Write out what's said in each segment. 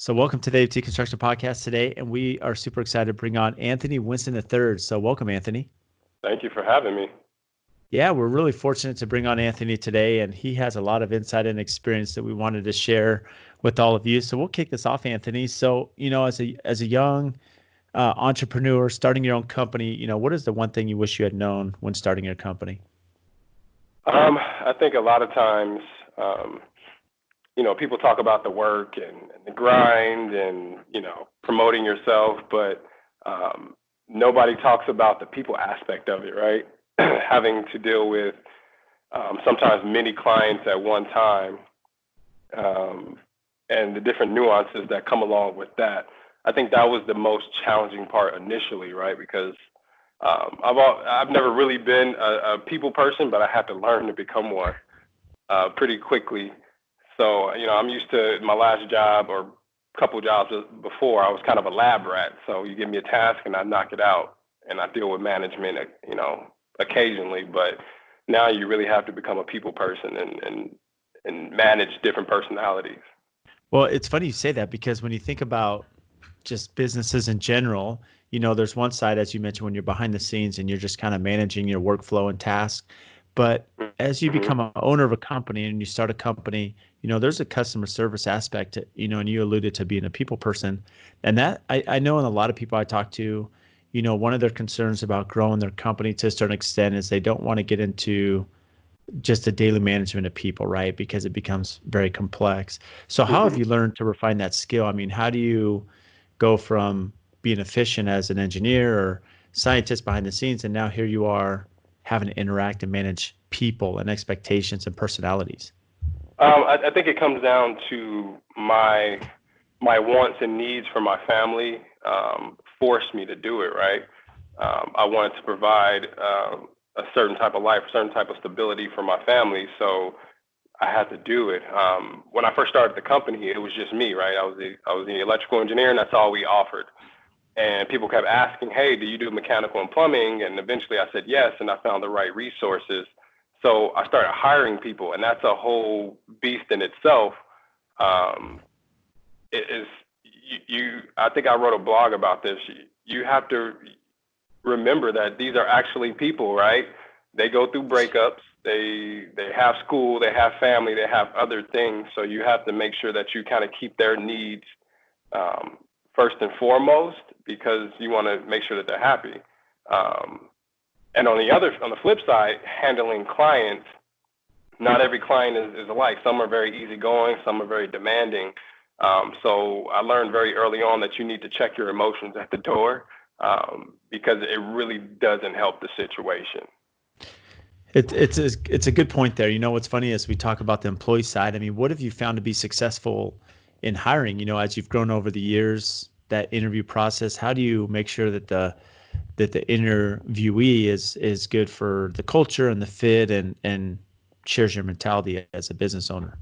So welcome to the AFT Construction Podcast today, and we are super excited to bring on Anthony Winston III. So welcome, Anthony. Thank you for having me. Yeah, we're really fortunate to bring on Anthony today, and he has a lot of insight and experience that we wanted to share with all of you. So we'll kick this off, Anthony. So, as a young entrepreneur starting your own company, what is the one thing you wish you had known when starting your company? I think a lot of times, people talk about the work and the grind and, promoting yourself, but nobody talks about the people aspect of it, right? Having to deal with sometimes many clients at one time and the different nuances that come along with that. I think that was the most challenging part initially, right? Because I've never really been a people person, but I had to learn to become one pretty quickly. So, I'm used to my last job or couple jobs before, I was kind of a lab rat. So you give me a task and I knock it out, and I deal with management, occasionally. But now you really have to become a people person and manage different personalities. Well, it's funny you say that, because when you think about just businesses in general, there's one side, as you mentioned, when you're behind the scenes and you're just kind of managing your workflow and tasks. But as you become an owner of a company and you start a company, there's a customer service aspect, and you alluded to being a people person. And that I know, in a lot of people I talk to, one of their concerns about growing their company to a certain extent is they don't want to get into just the daily management of people, right? Because it becomes very complex. So how have you learned to refine that skill? I mean, how do you go from being efficient as an engineer or scientist behind the scenes, and now here you are having to interact and manage people and expectations and personalities? I think it comes down to my wants and needs for my family forced me to do it, right? I wanted to provide a certain type of life, a certain type of stability for my family, so I had to do it. When I first started the company, it was just me, right? I was the electrical engineer, and that's all we offered. And people kept asking, hey, do you do mechanical and plumbing? And eventually I said yes, and I found the right resources. So I started hiring people, and that's a whole beast in itself. I think I wrote a blog about this. You have to remember that these are actually people, right? They go through breakups. They have school, they have family, they have other things. So you have to make sure that you kind of keep their needs first and foremost, because you want to make sure that they're happy. And on the flip side, handling clients, not every client is alike. Some are very easygoing, some are very demanding. So I learned very early on that you need to check your emotions at the door, because it really doesn't help the situation. It's a good point there. What's funny is we talk about the employee side. I mean, what have you found to be successful in hiring? As you've grown over the years, that interview process, how do you make sure that the interviewee is good for the culture and the fit and shares your mentality as a business owner?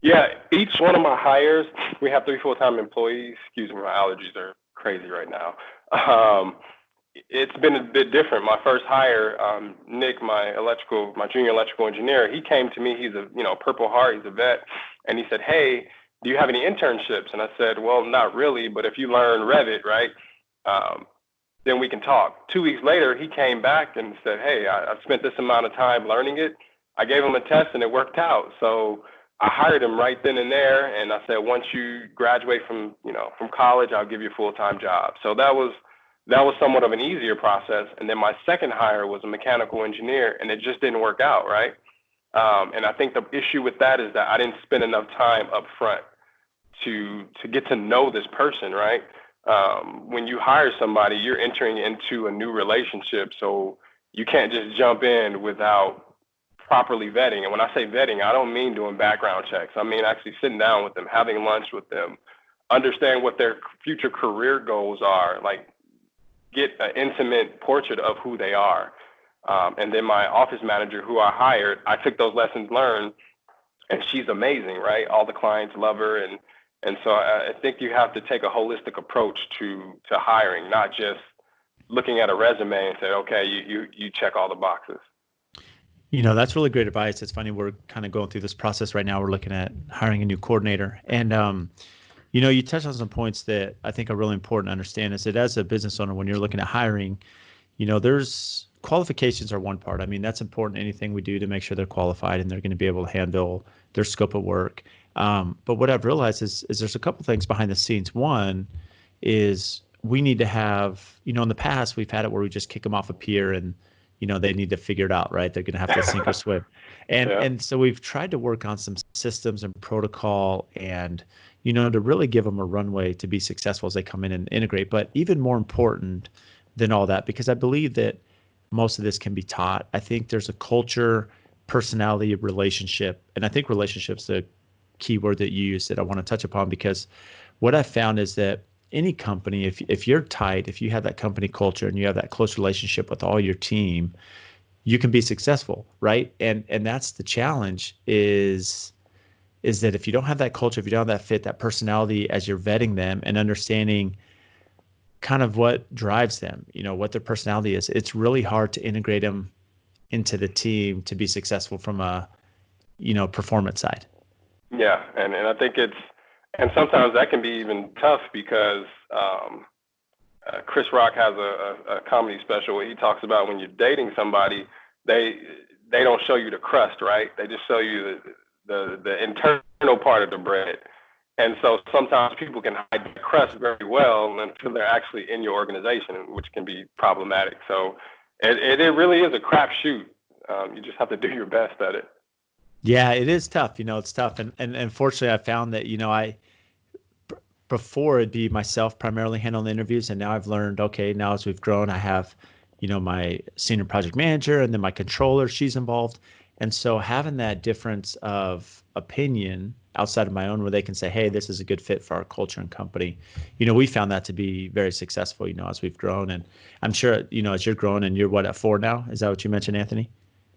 Yeah, each one of my hires, we have 3 full-time employees. Excuse me, my allergies are crazy right now. It's been a bit different. My first hire, Nick, my junior electrical engineer, he came to me. He's a Purple Heart. He's a vet, and he said, "Hey, do you have any internships?" And I said, "Well, not really, but if you learn Revit, right, then we can talk." 2 weeks later, he came back and said, "Hey, I spent this amount of time learning it." I gave him a test, and it worked out. So I hired him right then and there, and I said, "Once you graduate from college, I'll give you a full-time job." So that was somewhat of an easier process. And then my second hire was a mechanical engineer, and it just didn't work out, right? And I think the issue with that is that I didn't spend enough time up front to get to know this person, right? When you hire somebody, you're entering into a new relationship, so you can't just jump in without properly vetting. And when I say vetting, I don't mean doing background checks. I mean actually sitting down with them, having lunch with them, understand what their future career goals are, like get an intimate portrait of who they are. And then my office manager, who I hired, I took those lessons learned, and she's amazing, right? All the clients love her. And so I think you have to take a holistic approach to hiring, not just looking at a resume and say, okay, you check all the boxes. That's really great advice. It's funny, we're kind of going through this process right now. We're looking at hiring a new coordinator. And, You touched on some points that I think are really important to understand is that as a business owner, when you're looking at hiring, there's qualifications are one part. I mean, that's important. Anything we do to make sure they're qualified and they're going to be able to handle their scope of work. But what I've realized is there's a couple things behind the scenes. One is we need to have, in the past, we've had it where we just kick them off a pier and, they need to figure it out, right? They're going to have to sink or swim. And, Yeah. and so we've tried to work on some systems and protocol and, to really give them a runway to be successful as they come in and integrate. But even more important than all that, because I believe that most of this can be taught. I think there's a culture, personality, relationship, and I think relationship's the key word that you use that I want to touch upon, because what I found is that any company, if you're tight, if you have that company culture and you have that close relationship with all your team, you can be successful, right? And that's the challenge is that if you don't have that culture, if you don't have that fit, that personality as you're vetting them and understanding kind of what drives them, what their personality is, it's really hard to integrate them into the team to be successful from a, performance side. Yeah, and I think and sometimes that can be even tough because Chris Rock has a comedy special where he talks about when you're dating somebody, they don't show you the crust, right? They just show you the internal part of the bread. And so sometimes people can hide the crust very well until they're actually in your organization, which can be problematic. So it really is a crapshoot. You just have to do your best at it. Yeah, it is tough. It's tough. And fortunately, I found that, before it'd be myself primarily handling the interviews. And now I've learned, okay, now as we've grown, I have, my senior project manager and then my controller, she's involved. And so having that difference of opinion outside of my own where they can say, hey, this is a good fit for our culture and company. We found that to be very successful, as we've grown. And I'm sure, as you're growing and you're at 4 now? Is that what you mentioned, Anthony?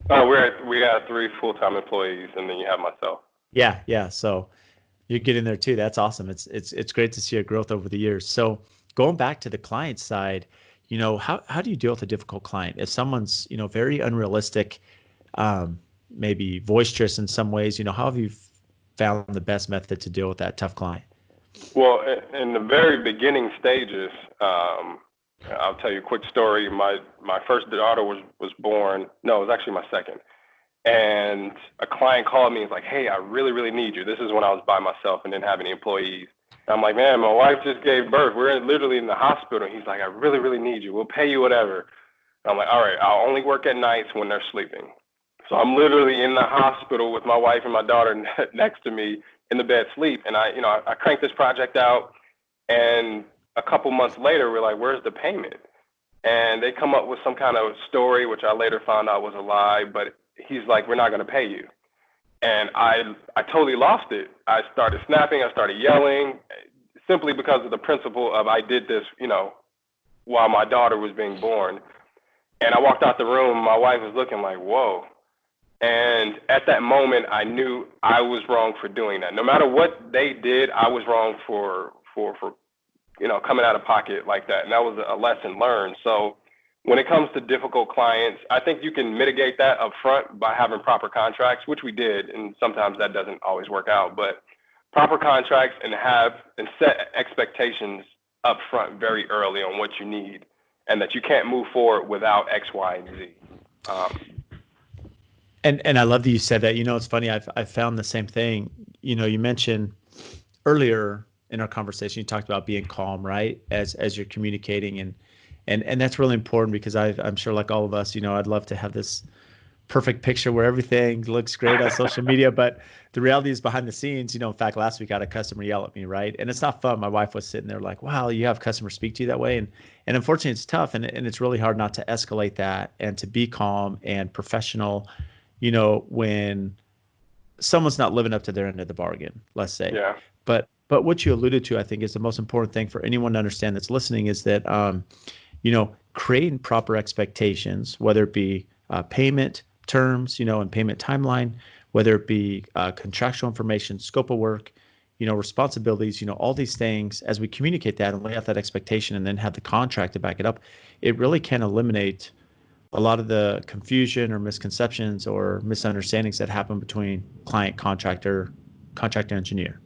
We got 3 full-time employees and then you have myself. Yeah. Yeah. So you're getting there too. That's awesome. It's great to see your growth over the years. So going back to the client side, how do you deal with a difficult client? If someone's, very unrealistic, maybe boisterous in some ways, how have you found the best method to deal with that tough client? Well, in the very beginning stages, I'll tell you a quick story. My first daughter was born. No, it was actually my second. And a client called me and was like, hey, I really, really need you. This is when I was by myself and didn't have any employees. And I'm like, man, my wife just gave birth. We're literally in the hospital. And he's like, I really, really need you. We'll pay you whatever. And I'm like, all right, I'll only work at nights when they're sleeping. So I'm literally in the hospital with my wife and my daughter next to me in the bed sleep. And I cranked this project out. And a couple months later, we're like, where's the payment? And they come up with some kind of story, which I later found out was a lie. But he's like, we're not going to pay you. And I totally lost it. I started snapping. I started yelling simply because of the principle of I did this, while my daughter was being born. And I walked out the room. My wife was looking like, whoa. And at that moment, I knew I was wrong for doing that. No matter what they did, I was wrong for coming out of pocket like that. And that was a lesson learned. So when it comes to difficult clients, I think you can mitigate that up front by having proper contracts, which we did. And sometimes that doesn't always work out. But proper contracts and set expectations up front very early on what you need and that you can't move forward without X, Y, and Z. And I love that you said that. It's funny. I've found the same thing. You mentioned earlier in our conversation, you talked about being calm, right? As you're communicating and that's really important because I'm sure like all of us, I'd love to have this perfect picture where everything looks great on social media, but the reality is behind the scenes, in fact, last week I had a customer yell at me, right? And it's not fun. My wife was sitting there like, wow, you have customers speak to you that way. And unfortunately it's tough and it's really hard not to escalate that and to be calm and professional, when someone's not living up to their end of the bargain, let's say. Yeah. But what you alluded to, I think, is the most important thing for anyone to understand that's listening is that, creating proper expectations, whether it be payment terms, and payment timeline, whether it be contractual information, scope of work, responsibilities, all these things, as we communicate that and lay out that expectation and then have the contract to back it up, it really can eliminate a lot of the confusion or misconceptions or misunderstandings that happen between client, contractor, engineer.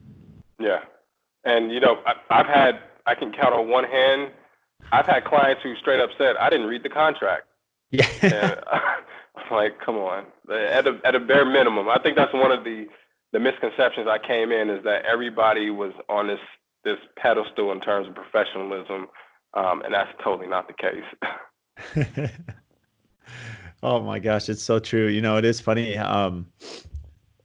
Yeah. And I can count on one hand. I've had clients who straight up said, I didn't read the contract. Yeah. And I'm like, come on. At a bare minimum, I think that's one of the misconceptions I came in, is that everybody was on this pedestal in terms of professionalism, and that's totally not the case. Oh my gosh, it's so true. It is funny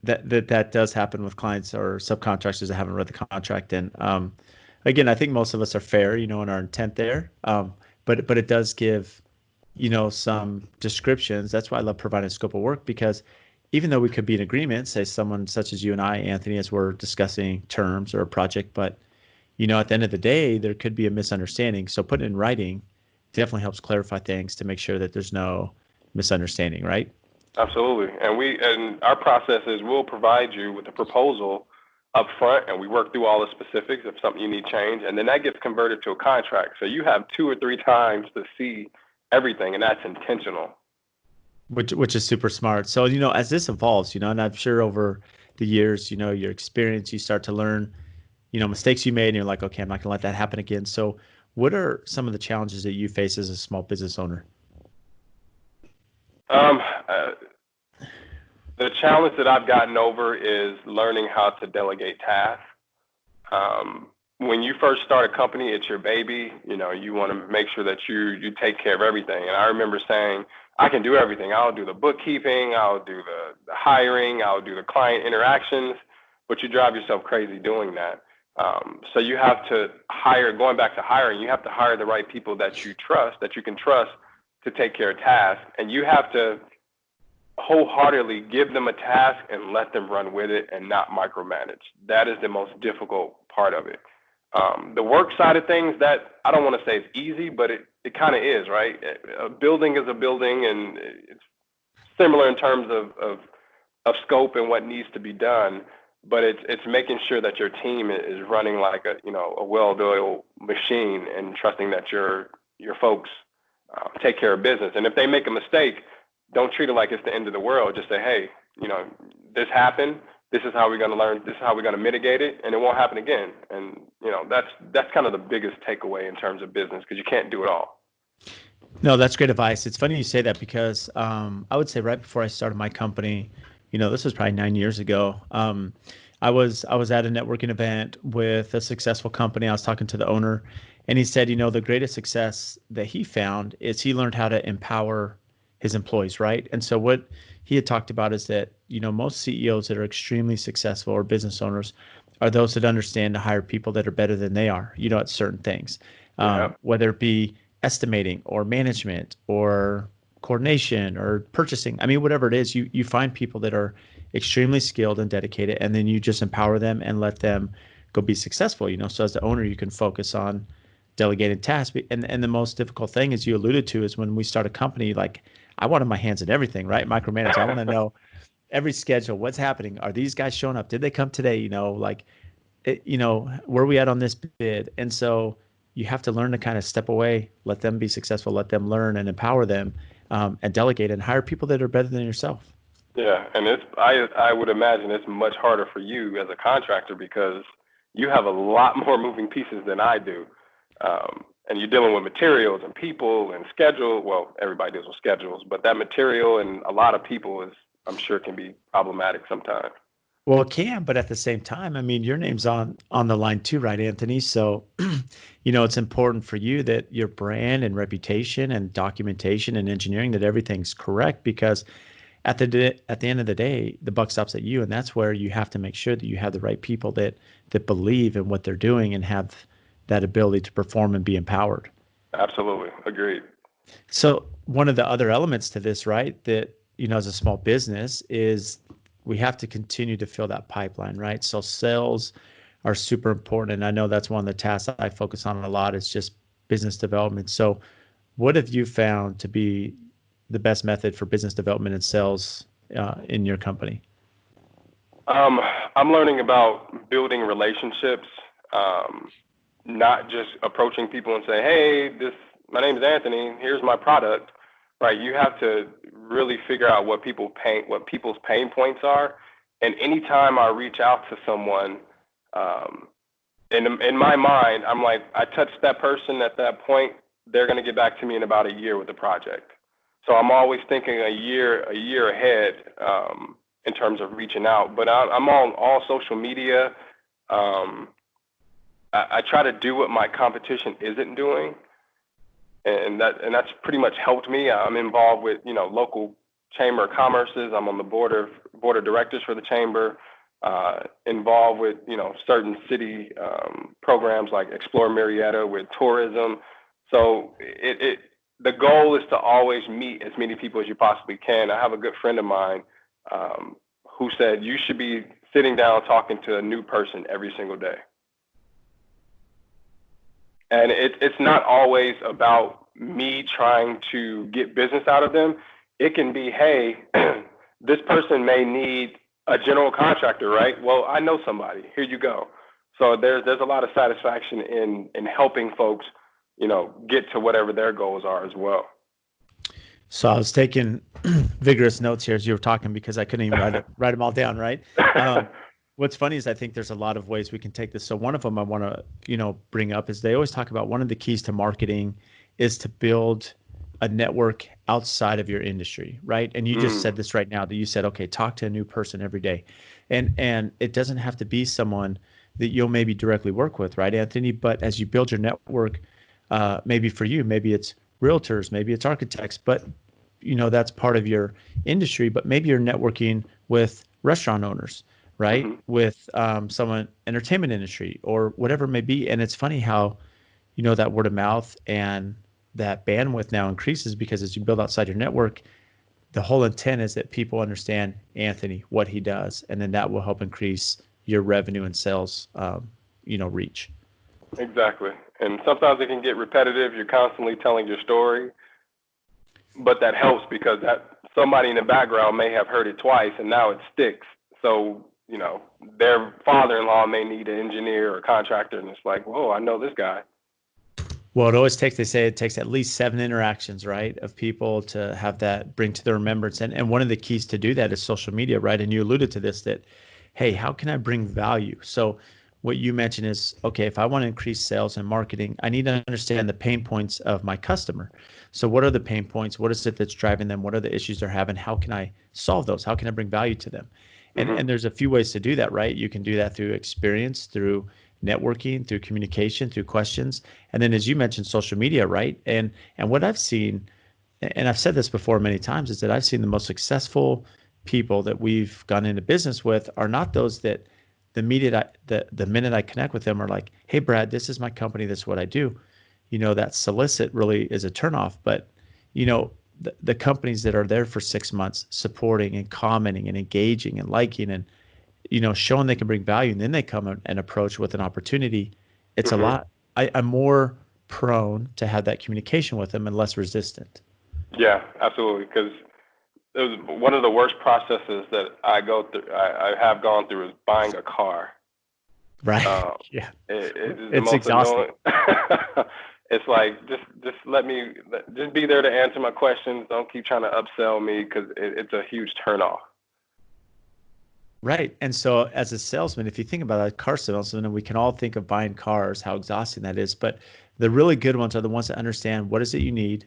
that does happen with clients or subcontractors that haven't read the contract. And again, I think most of us are fair, in our intent there. But it does give, some descriptions. That's why I love providing a scope of work, because even though we could be in agreement, say someone such as you and I, Anthony, as we're discussing terms or a project, but at the end of the day, there could be a misunderstanding. So putting it in writing definitely helps clarify things to make sure that there's no misunderstanding, right? Absolutely. And our process is we'll provide you with a proposal up front, and we work through all the specifics of something you need change, and then that gets converted to a contract. So you have 2 or 3 times to see everything, and that's intentional. Which is super smart. So, as this evolves, and I'm sure over the years, your experience, you start to learn, mistakes you made, and you're like, okay, I'm not gonna let that happen again. So what are some of the challenges that you face as a small business owner? Um, the challenge that I've gotten over is learning how to delegate tasks. When you first start a company, it's your baby. You want to make sure that you take care of everything. And I remember saying, I can do everything. I'll do the bookkeeping, I'll do the hiring, I'll do the client interactions, but you drive yourself crazy doing that. So you have to hire, going back to hiring, you have to hire the right people that you trust, that you can trust to take care of tasks. And you have to wholeheartedly give them a task and let them run with it and not micromanage. That is the most difficult part of it. The work side of things, that I don't want to say it's easy, but it kind of is, right? A building is a building, and it's similar in terms of scope and what needs to be done. But it's making sure that your team is running like a well-oiled machine, and trusting that your folks take care of business. And if they make a mistake, don't treat it like it's the end of the world. Just say, hey, this happened. This is how we're going to learn. This is how we're going to mitigate it, and it won't happen again. And that's kind of the biggest takeaway in terms of business, because you can't do it all. No, that's great advice. It's funny you say that, because I would say right before I started my company, this was probably 9 years ago. I was at a networking event with a successful company. I was talking to the owner, and he said, the greatest success that he found is he learned how to empower his employees, right? And so what he had talked about is that, most CEOs that are extremely successful, or business owners, are those that understand to hire people that are better than they are, at certain things, whether it be estimating or management or coordination or purchasing. I mean, whatever it is, you find people that are extremely skilled and dedicated, and then you just empower them and let them go be successful. So as the owner, you can focus on delegated tasks. And the most difficult thing, as you alluded to, is when we start a company, like, I wanted my hands in everything, right? Micromanage. I want to know every schedule, what's happening. Are these guys showing up? Did they come today? Where are we at on this bid? And so you have to learn to kind of step away, let them be successful, let them learn, and empower them, and delegate, and hire people that are better than yourself. Yeah, and I would imagine it's much harder for you as a contractor, because you have a lot more moving pieces than I do. And you're dealing with materials and people and schedule. Well, everybody deals with schedules, but that material and a lot of people I'm sure, can be problematic sometimes. Well, it can, but at the same time, I mean, your name's on the line too, right, Anthony? So, it's important for you that your brand and reputation and documentation and engineering, that everything's correct, because at the end of the day, the buck stops at you, and that's where you have to make sure that you have the right people that believe in what they're doing and have that ability to perform and be empowered. Absolutely. Agreed. So one of the other elements to this, right, that, as a small business, is we have to continue to fill that pipeline, right? So sales are super important. And I know that's one of the tasks I focus on a lot, is just business development. So what have you found to be the best method for business development and sales in your company? I'm learning about building relationships, not just approaching people and say, hey, my name is Anthony, here's my product, right? You have to really figure out what people's pain points are. And anytime I reach out to someone, in my mind, I'm like, I touched that person at that point, they're going to get back to me in about a year with the project. So I'm always thinking a year ahead, in terms of reaching out. But I'm on all social media. I try to do what my competition isn't doing, and that's pretty much helped me. I'm involved with local chamber of commerces. I'm on the board of directors for the chamber. Involved with certain city programs like Explore Marietta with tourism. So the goal is to always meet as many people as you possibly can. I have a good friend of mine who said you should be sitting down talking to a new person every single day. And it's not always about me trying to get business out of them. It can be, hey, this person may need a general contractor, right? Well, I know somebody. Here you go. So there's a lot of satisfaction in helping folks, get to whatever their goals are as well. So I was taking vigorous notes here as you were talking because I couldn't even write them all down, right? What's funny is I think there's a lot of ways we can take this. So one of them I want to, bring up is they always talk about one of the keys to marketing is to build a network outside of your industry, right? And you just said this right now that you said, okay, talk to a new person every day. And it doesn't have to be someone that you'll maybe directly work with, right, Anthony? But as you build your network, maybe for you, maybe it's realtors, maybe it's architects, but that's part of your industry, but maybe you're networking with restaurant owners, right? With someone entertainment industry or whatever it may be. And it's funny how, that word of mouth and that bandwidth now increases because as you build outside your network, the whole intent is that people understand Anthony, what he does, and then that will help increase your revenue and sales, reach. Exactly. And sometimes it can get repetitive. You're constantly telling your story, but that helps because that somebody in the background may have heard it twice and now it sticks. So, their father-in-law may need an engineer or contractor, and it's like, whoa, I know this guy. Well, they say it takes at least 7 interactions, right, of people to have that bring to their remembrance. And one of the keys to do that is social media, right? And you alluded to this, that, hey, how can I bring value? So what you mentioned is, okay, if I want to increase sales and marketing, I need to understand the pain points of my customer. So what are the pain points? What is it that's driving them? What are the issues they're having? How can I solve those? How can I bring value to them? And there's a few ways to do that, right? You can do that through experience, through networking, through communication, through questions. And then as you mentioned, social media, right? And what I've seen, and I've said this before many times, is that I've seen the most successful people that we've gone into business with are not those that the minute I connect with them are like, hey, Brad, this is my company. This is what I do. That solicit really is a turnoff. But, the companies that are there for 6 months supporting and commenting and engaging and liking and, showing they can bring value, and then they come and approach with an opportunity, it's a lot. I'm more prone to have that communication with them and less resistant. Yeah, absolutely. Because it was one of the worst processes that I have gone through is buying a car. Right. Yeah. It's exhausting. It's like, just be there to answer my questions. Don't keep trying to upsell me because it's a huge turnoff. Right. And so as a salesman, if you think about a car salesman, and we can all think of buying cars, how exhausting that is, but the really good ones are the ones that understand what is it you need,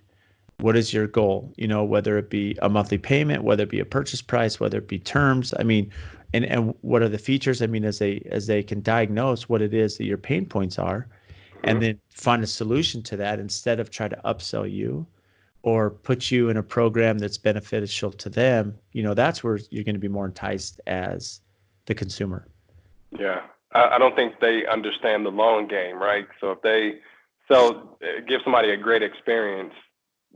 what is your goal, whether it be a monthly payment, whether it be a purchase price, whether it be terms, and what are the features, as they can diagnose what it is that your pain points are, and then find a solution to that instead of try to upsell you or put you in a program that's beneficial to them, that's where you're going to be more enticed as the consumer. Yeah. I don't think they understand the long game, right? So if they give somebody a great experience,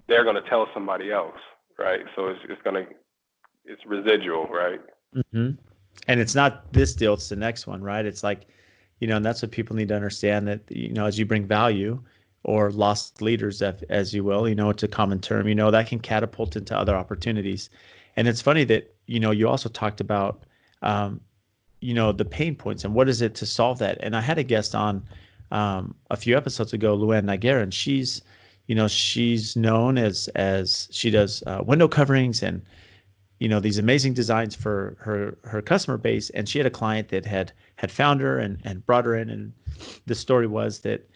they're going to tell somebody else, right? So it's residual, right? Mm-hmm. And it's not this deal, it's the next one, right? It's like, and that's what people need to understand, that, as you bring value, or lost leaders, as you will, it's a common term, that can catapult into other opportunities. And it's funny that, you also talked about, the pain points and what is it to solve that. And I had a guest on a few episodes ago, Luann Niger, and she's known as she does window coverings, and these amazing designs for her customer base, and she had a client that had found her and brought her in, and the story was that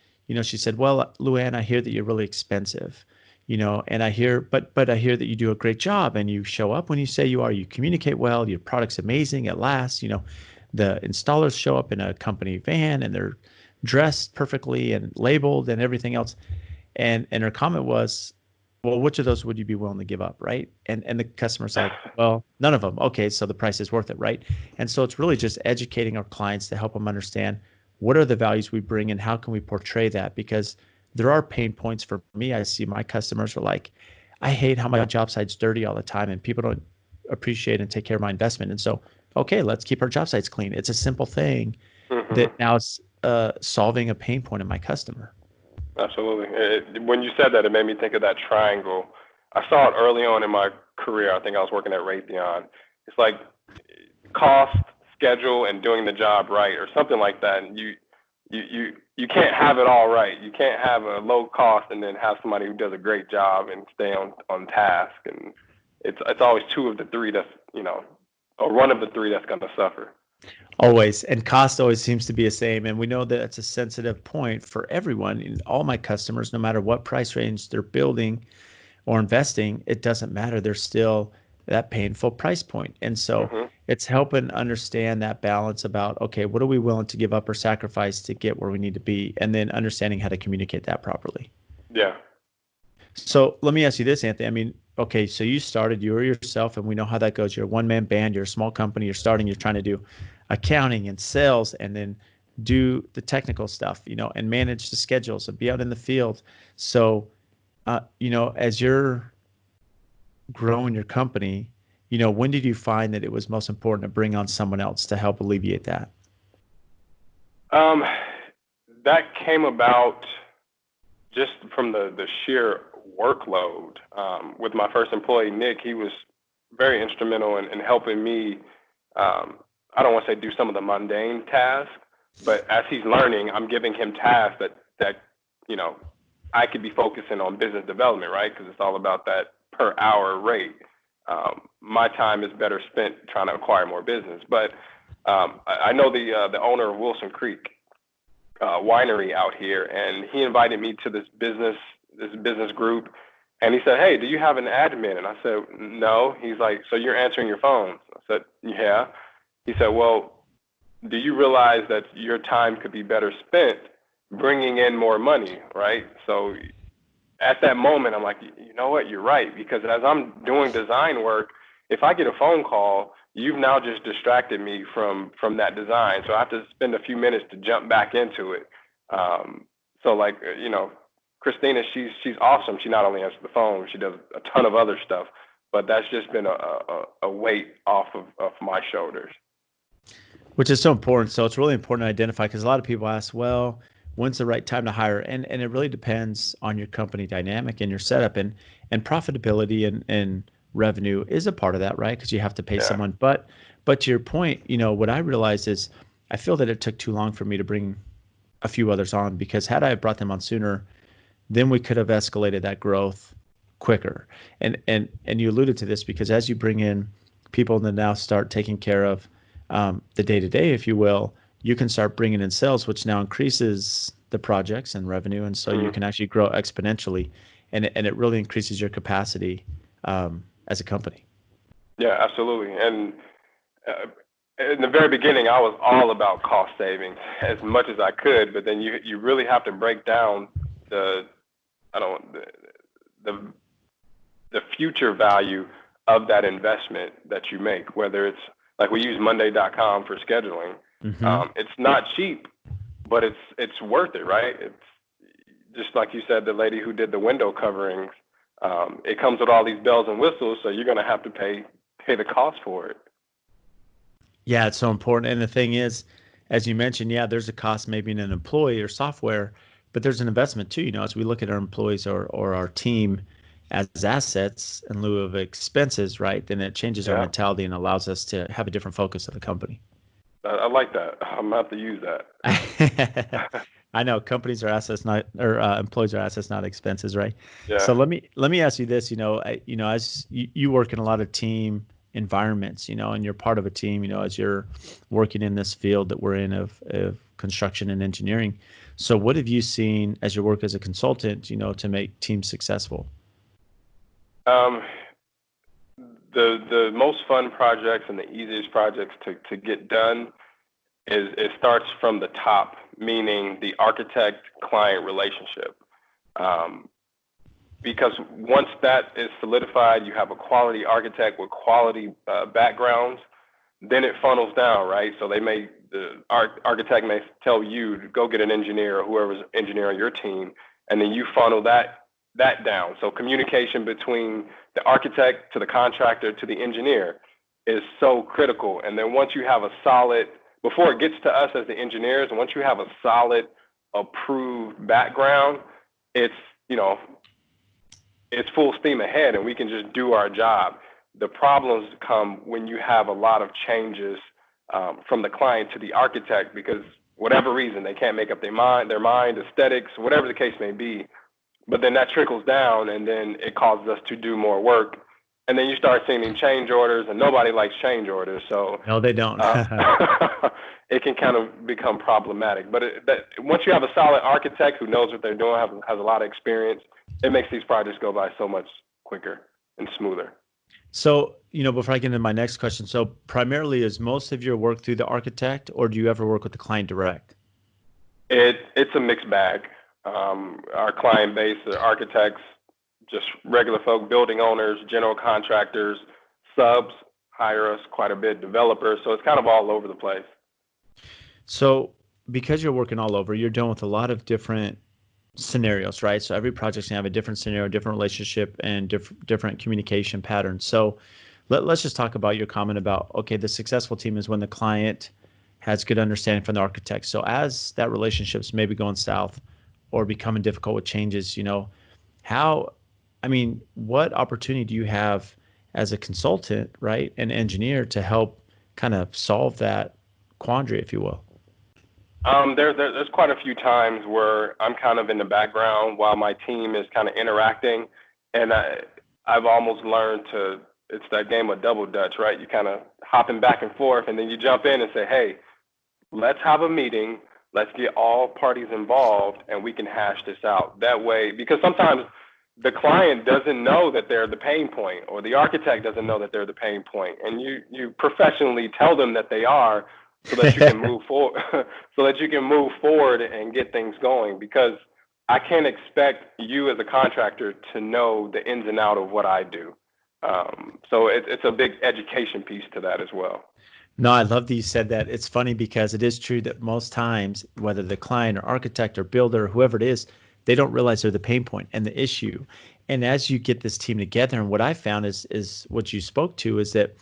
she said, well, Luann, I hear that you're really expensive, and I hear but I hear that you do a great job and you show up when you say you are, you communicate well, your product's amazing, it lasts, the installers show up in a company van and they're dressed perfectly and labeled and everything else. And her comment was, well, which of those would you be willing to give up, right? And the customer's like, well, none of them. Okay, so the price is worth it, right? And so it's really just educating our clients to help them understand what are the values we bring and how can we portray that, because there are pain points for me. I see my customers are like, I hate how my job site's dirty all the time and people don't appreciate and take care of my investment. And so, okay, let's keep our job sites clean. It's a simple thing that now it's solving a pain point in my customer. Absolutely. When you said that, it made me think of that triangle. I saw it early on in my career. I think I was working at Raytheon. It's like cost, schedule, and doing the job right, or something like that. And you can't have it all right. You can't have a low cost and then have somebody who does a great job and stay on task. And it's always two of the three that's or one of the three that's going to suffer. Always. And cost always seems to be the same. And we know that it's a sensitive point for everyone. All my customers, no matter what price range they're building or investing, it doesn't matter. There's still that painful price point. And so it's helping understand that balance about, okay, what are we willing to give up or sacrifice to get where we need to be? And then understanding how to communicate that properly. Yeah. So let me ask you this, Anthony. I mean, okay, so you were yourself, and we know how that goes. You're a one-man band, you're a small company, you're trying to do accounting and sales, and then do the technical stuff, and manage the schedules and be out in the field. So, as you're growing your company, when did you find that it was most important to bring on someone else to help alleviate that? That came about just from the sheer workload. With my first employee, Nick, he was very instrumental in helping me. I don't want to say do some of the mundane tasks, but as he's learning, I'm giving him tasks that I could be focusing on business development, right? Because it's all about that per hour rate. My time is better spent trying to acquire more business. But I know the owner of Wilson Creek winery out here, and he invited me to this business group, and he said, "Hey, do you have an admin?" And I said, "No." He's like, "So you're answering your phones?" I said, "Yeah." He said, "Well, do you realize that your time could be better spent bringing in more money, right?" So at that moment, I'm like, you know what? You're right, because as I'm doing design work, if I get a phone call, you've now just distracted me from that design. So I have to spend a few minutes to jump back into it. So like, Christina, she's awesome. She not only answers the phone, she does a ton of other stuff, but that's just been a weight off of my shoulders. Which is so important. So it's really important to identify, because a lot of people ask, well, when's the right time to hire? And it really depends on your company dynamic and your setup, and profitability and revenue is a part of that, right? Because you have to pay someone. But to your point, what I realized is I feel that it took too long for me to bring a few others on, because had I brought them on sooner, then we could have escalated that growth quicker. And you alluded to this, because as you bring in people that now start taking care of the day-to-day, if you will, you can start bringing in sales, which now increases the projects and revenue. And so you can actually grow exponentially, and it really increases your capacity as a company. Yeah, absolutely. And in the very beginning, I was all about cost savings as much as I could, but then you really have to break down the future value of that investment that you make, whether it's like we use Monday.com for scheduling. It's not cheap, but it's worth it, right? It's just like you said, the lady who did the window coverings, it comes with all these bells and whistles, so you're going to have to pay the cost for it. Yeah, it's so important. And the thing is, as you mentioned, there's a cost maybe in an employee or software, but there's an investment too. As we look at our employees or our team as assets in lieu of expenses, right? Then it changes our mentality and allows us to have a different focus of the company. I like that. I'm going to have to use that. I know companies are assets, not or employees are assets, not expenses, right? Yeah. So let me ask you this. As you work in a lot of team environments, and you're part of a team, as you're working in this field that we're in of construction and engineering. So what have you seen as you work as a consultant, to make teams successful? The most fun projects and the easiest projects to get done is it starts from the top, meaning the architect-client relationship. Because once that is solidified, you have a quality architect with quality backgrounds, then it funnels down, right? So the architect may tell you to go get an engineer or whoever's engineer on your team, and then you funnel that down. So communication between the architect to the contractor to the engineer is so critical. And then once you have a solid, before it gets to us as the engineers, and once you have a solid approved background, it's full steam ahead and we can just do our job. The problems come when you have a lot of changes from the client to the architect, because whatever reason, they can't make up their mind, aesthetics, whatever the case may be. But then that trickles down and then it causes us to do more work. And then you start seeing change orders, and nobody likes change orders. So no, they don't. It can kind of become problematic. But once you have a solid architect who knows what they're doing, has a lot of experience, it makes these projects go by so much quicker and smoother. So, before I get into my next question, so primarily is most of your work through the architect, or do you ever work with the client direct? It's a mixed bag. Our client base, the architects, just regular folk, building owners, general contractors, subs hire us quite a bit, developers. So it's kind of all over the place. So because you're working all over, you're dealing with a lot of different scenarios, right? So every project's gonna have a different scenario, different relationship, and different communication patterns. So let's just talk about your comment about, okay, the successful team is when the client has good understanding from the architect. So as that relationship's maybe going south or becoming difficult with changes, what opportunity do you have as a consultant, right, an engineer, to help kind of solve that quandary, if you will? There's quite a few times where I'm kind of in the background while my team is kind of interacting, and I've almost learned it's that game of double dutch, right? You kind of hopping back and forth, and then you jump in and say, hey, let's have a meeting, let's get all parties involved, and we can hash this out. That way, because sometimes the client doesn't know that they're the pain point, or the architect doesn't know that they're the pain point, and you professionally tell them that they are, so that you can move forward, and get things going. Because I can't expect you as a contractor to know the ins and out of what I do. So it's a big education piece to that as well. No, I love that you said that. It's funny because it is true that most times, whether the client or architect or builder or whoever it is, they don't realize they're the pain point and the issue. And as you get this team together, and what I found is what you spoke to, is that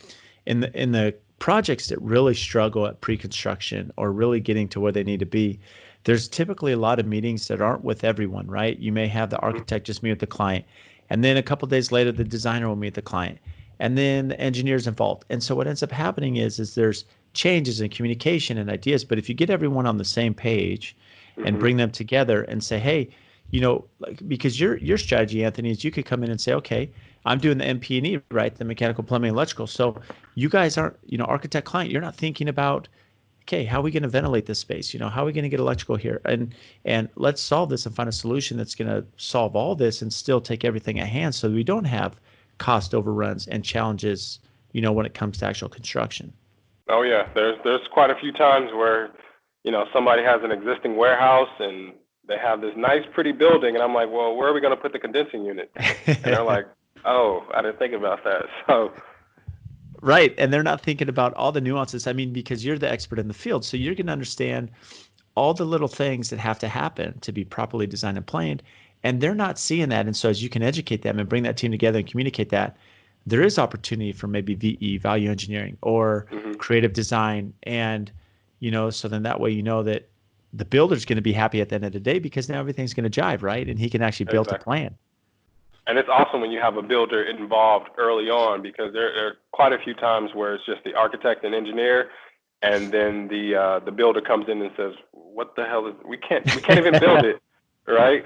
in the projects that really struggle at pre-construction or really getting to where they need to be, there's typically a lot of meetings that aren't with everyone, right? You may have the architect just meet with the client, and then a couple of days later, the designer will meet with the client, and then the engineer's involved. And so what ends up happening is there's changes in communication and ideas. But if you get everyone on the same page and bring them together and say, hey, because your strategy, Anthony, is you could come in and say, okay, I'm doing the MP&E, right? The mechanical, plumbing, electrical. So you guys aren't, architect client, you're not thinking about, okay, how are we going to ventilate this space? How are we going to get electrical here? And let's solve this and find a solution that's going to solve all this and still take everything at hand, so we don't have cost overruns and challenges, when it comes to actual construction. Oh yeah, there's quite a few times where, somebody has an existing warehouse and they have this nice, pretty building, and I'm like, well, where are we going to put the condensing unit? And they're like, oh, I didn't think about that. So, right, and they're not thinking about all the nuances. I mean, because you're the expert in the field, so you're going to understand all the little things that have to happen to be properly designed and planned, and they're not seeing that. And so as you can educate them and bring that team together and communicate that, there is opportunity for maybe VE, value engineering, or creative design. And, so then that way that the builder's going to be happy at the end of the day, because now everything's going to jive, right? And he can actually build a plan. And it's awesome when you have a builder involved early on, because there are quite a few times where it's just the architect and engineer, and then the builder comes in and says, what the hell we can't even build it, right?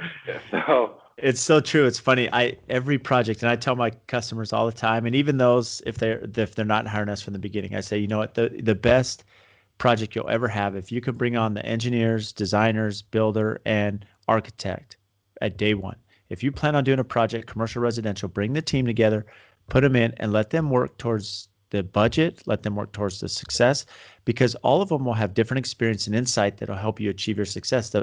So It's so true. It's funny. Every project, and I tell my customers all the time, and even those if they're not hiring us from the beginning, I say, you know what, the best project you'll ever have, if you could bring on the engineers, designers, builder, and architect at day one. If you plan on doing a project, commercial, residential, bring the team together, put them in, and let them work towards the budget, let them work towards the success, because all of them will have different experience and insight that'll help you achieve your success.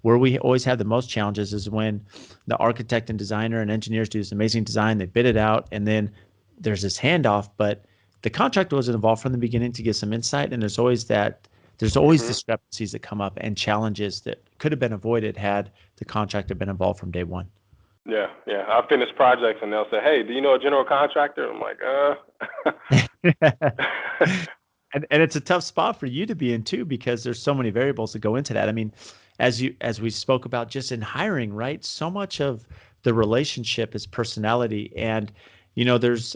Where we always have the most challenges is when the architect and designer and engineers do this amazing design, they bid it out, and then there's this handoff, but the contractor wasn't involved from the beginning to get some insight, and there's always discrepancies that come up and challenges that could have been avoided had the contractor been involved from day one. Yeah. I finish projects and they'll say, "Hey, do you know a general contractor?" I'm like, And it's a tough spot for you to be in too, because there's so many variables that go into that. I mean, as we spoke about just in hiring, right? So much of the relationship is personality, and there's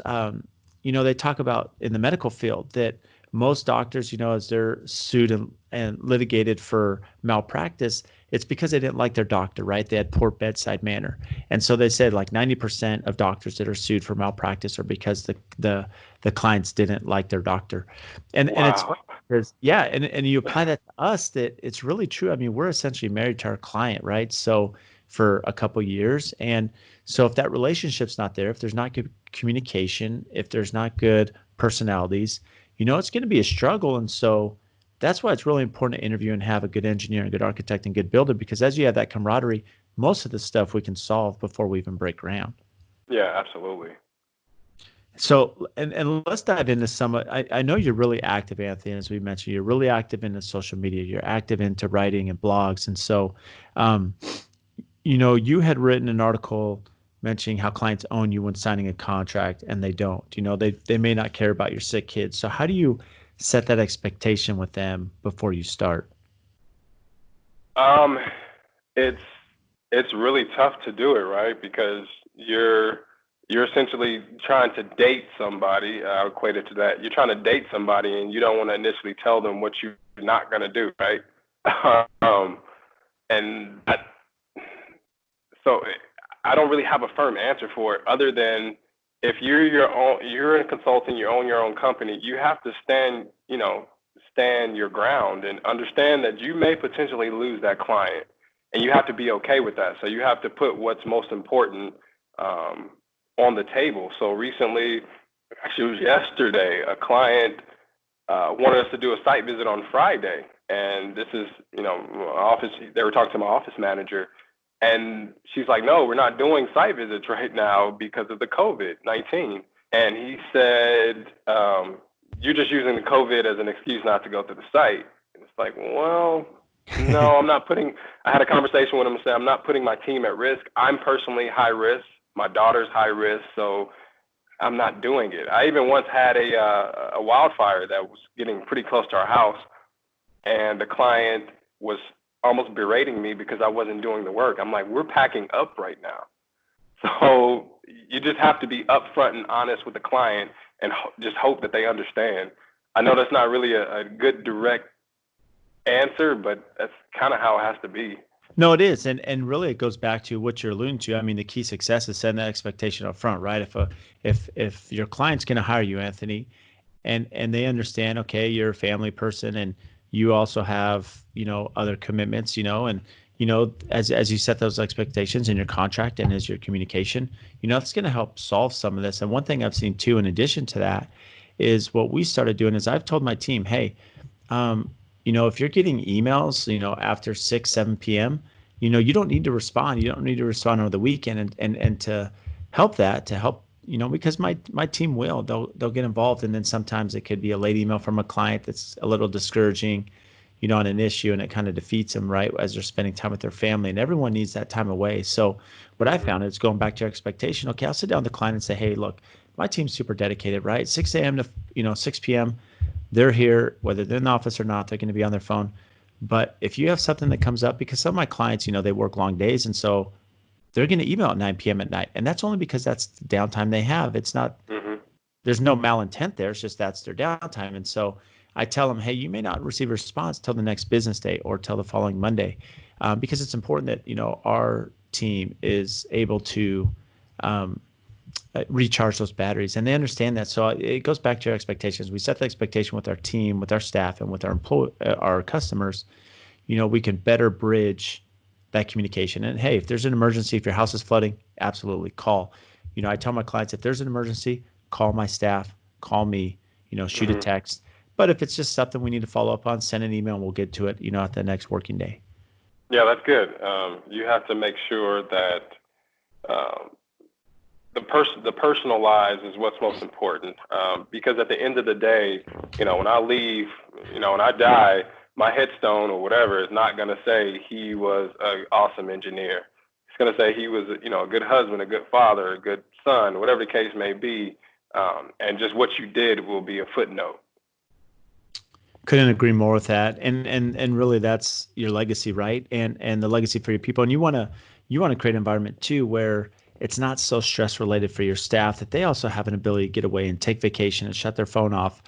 they talk about in the medical field that most doctors, as they're sued and litigated for malpractice, it's because they didn't like their doctor, right? They had poor bedside manner. And so they said like 90% of doctors that are sued for malpractice are because the clients didn't like their doctor. And wow. and it's funny because, yeah, and you apply that to us, that it's really true. I mean, we're essentially married to our client, right? So for a couple years. And so if that relationship's not there, if there's not good communication, if there's not good personalities, it's going to be a struggle. And so that's why it's really important to interview and have a good engineer and good architect and good builder, because as you have that camaraderie, most of the stuff we can solve before we even break ground. Yeah, absolutely. So, and let's dive into some. I know you're really active, Anthony, as we mentioned. You're really active in the social media. You're active into writing and blogs. And so, you had written an article mentioning how clients own you when signing a contract, and they don't. They may not care about your sick kids. So how do you set that expectation with them before you start? It's really tough to do it, right? Because you're essentially trying to date somebody. I equate it to that. You're trying to date somebody, and you don't want to initially tell them what you're not going to do, right? And so I don't really have a firm answer for it, other than if you're a consultant, you own your own company, you have to stand your ground and understand that you may potentially lose that client, and you have to be okay with that. So you have to put what's most important on the table. So recently, actually it was yesterday, a client wanted us to do a site visit on Friday, and this is office. They were talking to my office manager. And she's like, "No, we're not doing site visits right now because of the COVID-19. And he said, "You're just using the COVID as an excuse not to go to the site." And it's like, well, no, I'm not I had a conversation with him and said, "I'm not putting my team at risk. I'm personally high risk. My daughter's high risk. So I'm not doing it." I even once had a wildfire that was getting pretty close to our house, and the client was almost berating me because I wasn't doing the work. I'm like, "We're packing up right now." So you just have to be upfront and honest with the client, and just hope that they understand. I know that's not really a good direct answer, but that's kind of how it has to be. No, it is. And really it goes back to what you're alluding to. I mean, the key success is setting that expectation up front, right? If your client's going to hire you, Anthony, and they understand, okay, you're a family person and you also have, other commitments, and, as you set those expectations in your contract and as your communication, it's going to help solve some of this. And one thing I've seen too, in addition to that, is what we started doing is I've told my team, hey, if you're getting emails, after 6, 7 p.m., you don't need to respond. You don't need to respond over the weekend, and to help, because my team they'll get involved. And then sometimes it could be a late email from a client that's a little discouraging, on an issue, and it kind of defeats them, right, as they're spending time with their family, and everyone needs that time away. So what I found is going back to your expectation. Okay, I'll sit down with the client and say, hey, look, my team's super dedicated, right? 6 a.m. to 6 p.m. They're here, whether they're in the office or not, they're going to be on their phone. But if you have something that comes up, because some of my clients, they work long days, and so they're going to email at 9 p.m. at night. And that's only because that's the downtime they have. It's not, there's no malintent there. It's just that's their downtime. And so I tell them, hey, you may not receive a response till the next business day or till the following Monday, because it's important that, our team is able to recharge those batteries, and they understand that. So it goes back to your expectations. We set the expectation with our team, with our staff, and with our customers. We can better bridge that communication. And hey, if there's an emergency, if your house is flooding, absolutely call. I tell my clients, if there's an emergency, call my staff, call me, shoot a text. But if it's just something we need to follow up on, send an email and we'll get to it, at the next working day. Yeah, that's good. You have to make sure that the personal lives is what's most important. Because at the end of the day, when I leave, when I die, my headstone or whatever is not going to say he was an awesome engineer. It's going to say he was, a good husband, a good father, a good son, whatever the case may be. And just what you did will be a footnote. Couldn't agree more with that. And really that's your legacy, right? And the legacy for your people. And you want to create an environment too where it's not so stress related for your staff, that they also have an ability to get away and take vacation and shut their phone off.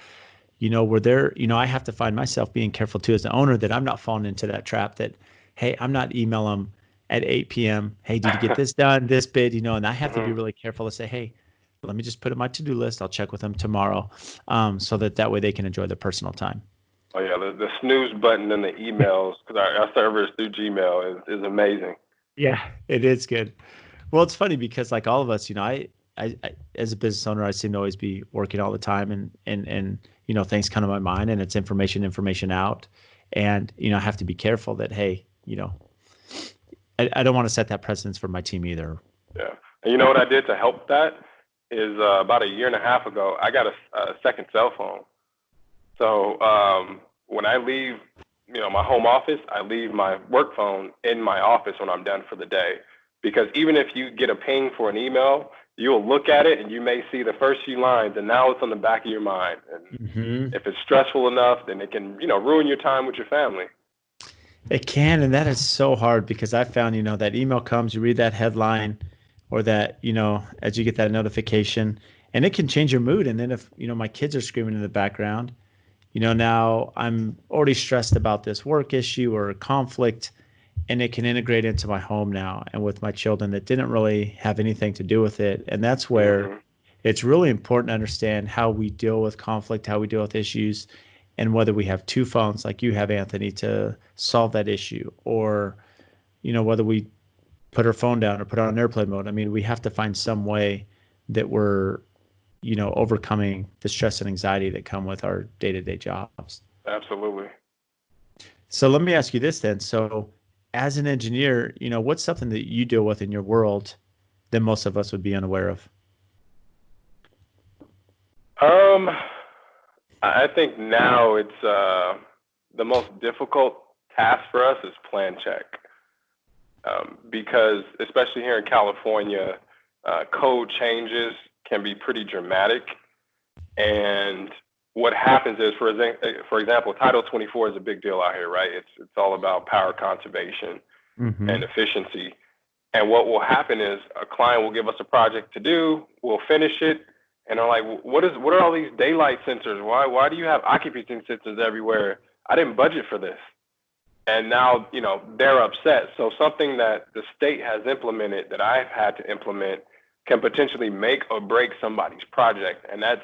Where they're, I have to find myself being careful too as the owner that I'm not falling into that trap that, hey, I'm not emailing them at 8 p.m. Hey, did you get this done? This bid, and I have to be really careful to say, hey, let me just put it on my to-do list. I'll check with them tomorrow, so that way they can enjoy their personal time. Oh yeah, the snooze button in the emails, because our service through Gmail is amazing. Yeah, it is good. Well, it's funny because like all of us, I as a business owner, I seem to always be working all the time, and things come to my mind, and it's information out, and I have to be careful that, hey, I don't want to set that precedence for my team either. Yeah, and what I did to help that is about a year and a half ago, I got a second cell phone. So when I leave, my home office, I leave my work phone in my office when I'm done for the day. Because even if you get a ping for an email, you'll look at it and you may see the first few lines, and now it's on the back of your mind. And if it's stressful enough, then it can, ruin your time with your family. It can, and that is so hard because I found, that email comes, you read that headline, or that, as you get that notification, and it can change your mood. And then if, my kids are screaming in the background, now I'm already stressed about this work issue or conflict, and it can integrate into my home now and with my children that didn't really have anything to do with it. And that's where it's really important to understand how we deal with conflict, how we deal with issues, and whether we have two phones like you have, Anthony, to solve that issue, or, whether we put our phone down or put it on airplane mode. I mean, we have to find some way that we're, overcoming the stress and anxiety that come with our day-to-day jobs. Absolutely. So let me ask you this then. So as an engineer, what's something that you deal with in your world that most of us would be unaware of? I think now it's the most difficult task for us is plan check. Because especially here in California, code changes can be pretty dramatic. And what happens is, for example, Title 24 is a big deal out here, right? It's all about power conservation and efficiency. And what will happen is a client will give us a project to do, we'll finish it, and they're like, what are all these daylight sensors? Why do you have occupancy sensors everywhere? I didn't budget for this. And now, they're upset. So something that the state has implemented that I've had to implement can potentially make or break somebody's project. And that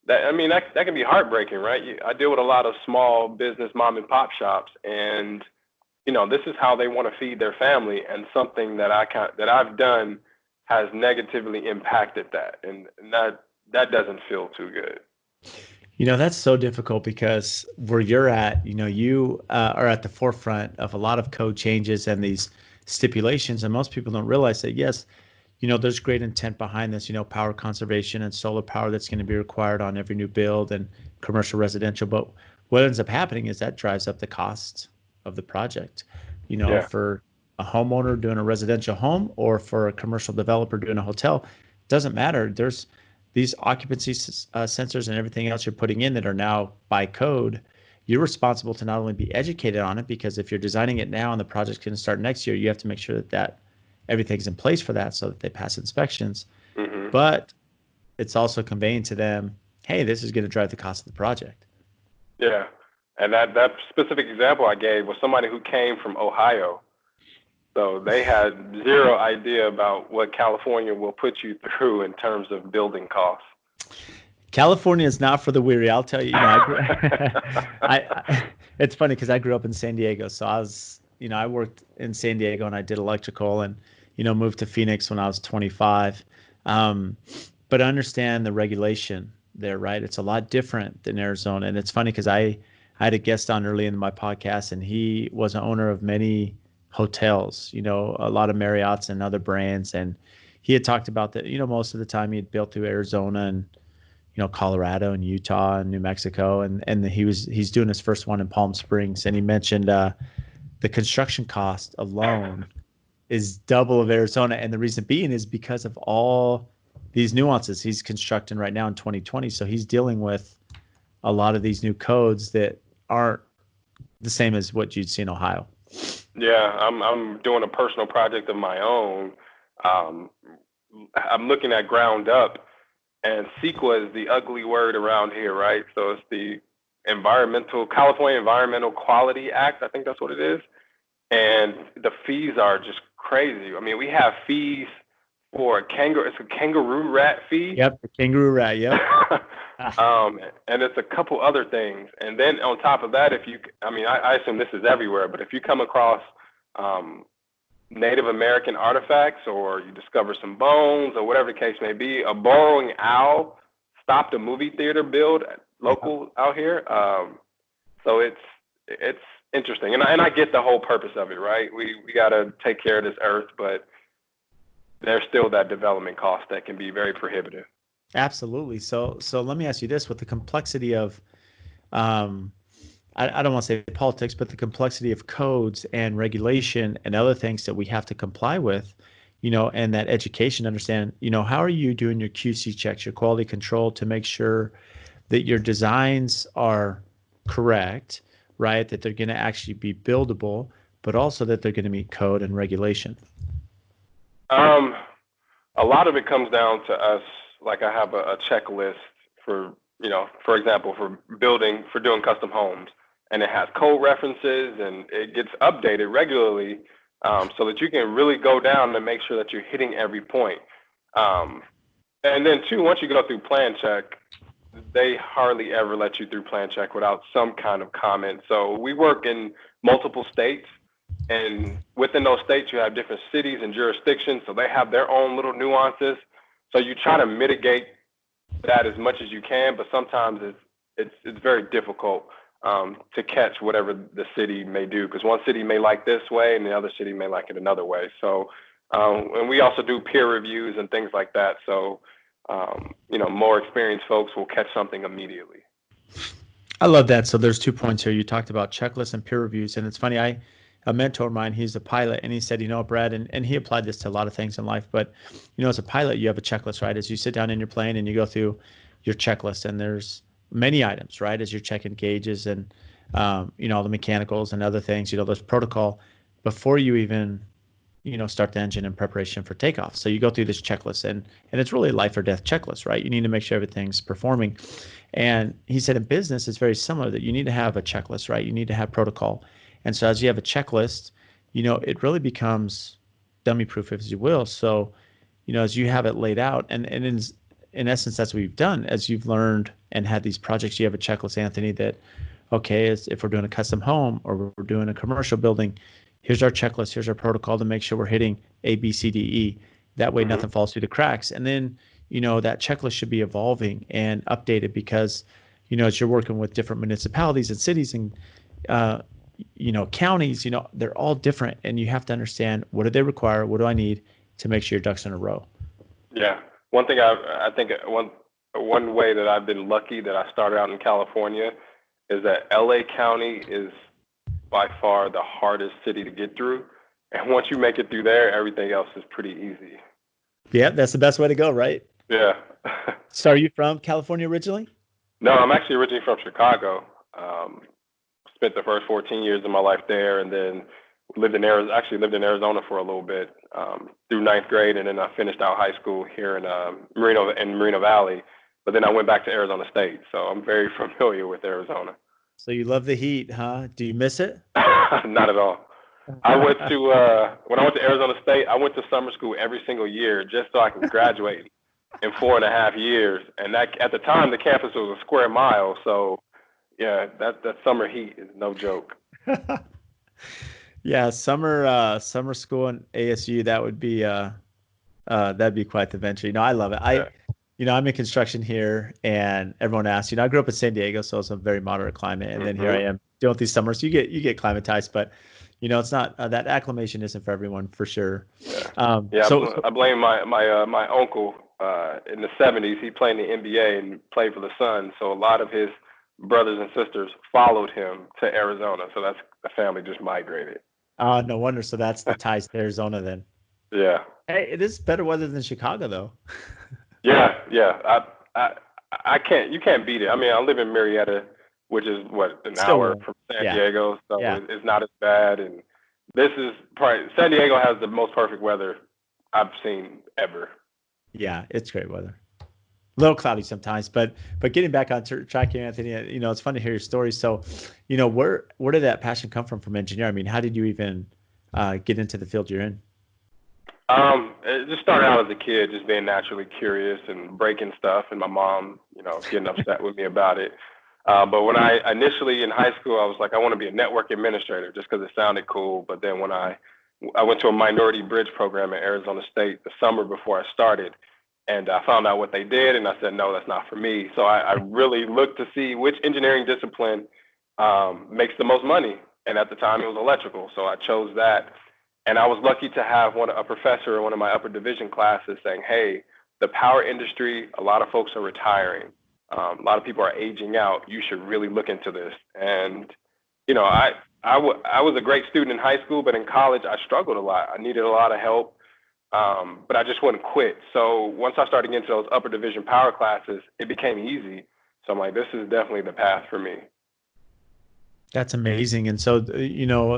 can be heartbreaking, right? I deal with a lot of small business mom and pop shops, and this is how they want to feed their family, and something that I've done has negatively impacted that, and that doesn't feel too good. That's so difficult because where you're at, you are at the forefront of a lot of code changes and these stipulations, and most people don't realize that, yes, there's great intent behind this, power conservation and solar power that's going to be required on every new build and commercial residential. But what ends up happening is that drives up the cost of the project, for a homeowner doing a residential home or for a commercial developer doing a hotel. It doesn't matter. There's these occupancy sensors and everything else you're putting in that are now by code. You're responsible to not only be educated on it, because if you're designing it now and the project's going to start next year, you have to make sure that everything's in place for that so that they pass inspections. But it's also conveying to them, hey, this is going to drive the cost of the project. Yeah. And that specific example I gave was somebody who came from Ohio. So they had zero idea about what California will put you through in terms of building costs. California is not for the weary. I'll tell you. It's funny because I grew up in San Diego, so I worked in San Diego and I did electrical, and moved to Phoenix when I was 25. But I understand the regulation there, right? It's a lot different than Arizona, and it's funny because I had a guest on early in my podcast, and he was an owner of many hotels, a lot of Marriott's and other brands, and he had talked about that. Most of the time he had built through Arizona and Colorado and Utah and New Mexico, and he's doing his first one in Palm Springs, and he mentioned the construction cost alone is double of Arizona, and the reason being is because of all these nuances. He's constructing right now in 2020, so he's dealing with a lot of these new codes that aren't the same as what you'd see in Ohio. Yeah, I'm doing a personal project of my own. I'm looking at ground up, and CEQA is the ugly word around here, right? So it's the California Environmental Quality Act. I think that's what it is. And the fees are just crazy. I mean, we have fees for it's a kangaroo rat fee. Yep, the kangaroo rat, yep. And it's a couple other things. And then on top of that, I assume this is everywhere, but if you come across Native American artifacts, or you discover some bones, or whatever the case may be, a burrowing owl stopped a movie theater build local out here. So it's interesting, and I get the whole purpose of it, right? We got to take care of this earth, but there's still that development cost that can be very prohibitive. Absolutely. So let me ask you this: with the complexity of, I don't want to say politics, but the complexity of codes and regulation and other things that we have to comply with, and that education, understand, how are you doing your QC checks, your quality control, to make sure that your designs are correct, right? That they're going to actually be buildable, but also that they're going to meet code and regulation. A lot of it comes down to us. Like, I have a checklist for example, for doing custom homes, and it has code references, and it gets updated regularly, so that you can really go down and make sure that you're hitting every point. And then two, once you go through plan check, they hardly ever let you through plan check without some kind of comment. So we work in multiple states, and within those states, you have different cities and jurisdictions, so they have their own little nuances. So you try to mitigate that as much as you can, but sometimes it's very difficult to catch whatever the city may do, because one city may like this way and the other city may like it another way. So, and we also do peer reviews and things like that. So, more experienced folks will catch something immediately. I love that. So there's 2 points here. You talked about checklists and peer reviews, and it's funny. A mentor of mine, he's a pilot, and he said, Brad, and he applied this to a lot of ththings in life, but, as a pilot, you have a checklist, right? As you sit down in your plane and you go through your checklist, and there's many items, right? As you're checking gauges and, all the mechanicals and other things, there's protocol before you even, start the engine in preparation for takeoff. So you go through this checklist, and it's really a life or death checklist, right? You need to make sure everything's performing. And he said in business, it's very similar, that you need to have a checklist, right? You need to have protocol. And so as you have a checklist, it really becomes dummy proof, as you will. So, as you have it laid out, and in essence, that's what we've done. As you've learned and had these projects, you have a checklist, Anthony, that, okay, if we're doing a custom home or we're doing a commercial building, here's our checklist, here's our protocol to make sure we're hitting A, B, C, D, E. That way nothing falls through the cracks. And then, that checklist should be evolving and updated, because, as you're working with different municipalities and cities and, counties, they're all different, and you have to understand, what do they require? What do I need to make sure your ducks in a row? Yeah. One thing I think one way that I've been lucky that I started out in California is that LA County is by far the hardest city to get through. And once you make it through there, everything else is pretty easy. Yeah, that's the best way to go, right? Yeah. So are you from California originally? No, I'm actually originally from Chicago. Spent the first 14 years of my life there, and then lived in Arizona for a little bit through ninth grade, and then I finished out high school here in Moreno Valley. But then I went back to Arizona State, so I'm very familiar with Arizona. So you love the heat, huh? Do you miss it? Not at all. I went to when I went to Arizona State, I went to summer school every single year just so I can graduate in 4.5 years. And that at the time the campus was a square mile, so yeah, that summer heat is no joke. Yeah, summer school in ASU, that'd be quite the venture. I love it. Yeah. I'm in construction here, and everyone asks, I grew up in San Diego, so it's a very moderate climate, and then here I am dealing with these summers. You get climatized, but it's not that acclimation isn't for everyone for sure. Yeah. I blame my uncle in the '70s. He played in the NBA and played for the Suns, so a lot of his brothers and sisters followed him to Arizona. So that's the family just migrated. No wonder. So that's the ties to Arizona then. Yeah. Hey, it is better weather than Chicago, though. Yeah. I can't. You can't beat it. I mean, I live in Marietta, which is an hour from San Diego, so it's not as bad. And this is probably San Diego has the most perfect weather I've seen ever. Yeah, it's great weather. A little cloudy sometimes, but getting back on track here, Anthony, it's fun to hear your story. So, where did that passion come from engineering? I mean, how did you even get into the field you're in? It just started out as a kid, just being naturally curious and breaking stuff, and my mom, getting upset with me about it. But when I initially in high school, I was like, I want to be a network administrator just because it sounded cool. But then when I went to a minority bridge program at Arizona State the summer before I started, and I found out what they did, and I said, no, that's not for me. So I really looked to see which engineering discipline makes the most money. And at the time, it was electrical. So I chose that. And I was lucky to have a professor in one of my upper division classes saying, hey, the power industry, a lot of folks are retiring. A lot of people are aging out. You should really look into this. And, I was a great student in high school, but in college, I struggled a lot. I needed a lot of help, but I just wouldn't quit. So once I started getting into those upper division power classes, it became easy. So I'm like, this is definitely the path for me. That's amazing. And so,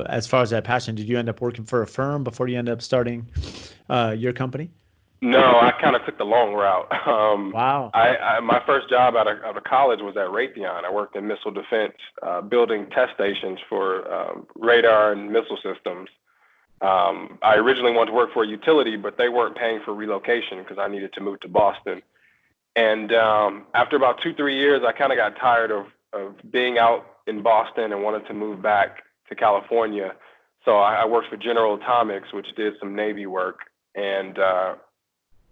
as far as that passion, did you end up working for a firm before you ended up starting your company? No, I kind of took the long route. Wow. My first job out of college was at Raytheon. I worked in missile defense, building test stations for radar and missile systems. I originally wanted to work for a utility, but they weren't paying for relocation because I needed to move to Boston. And after about 2-3 years, I kind of got tired of being out in Boston and wanted to move back to California. So I worked for General Atomics, which did some Navy work, and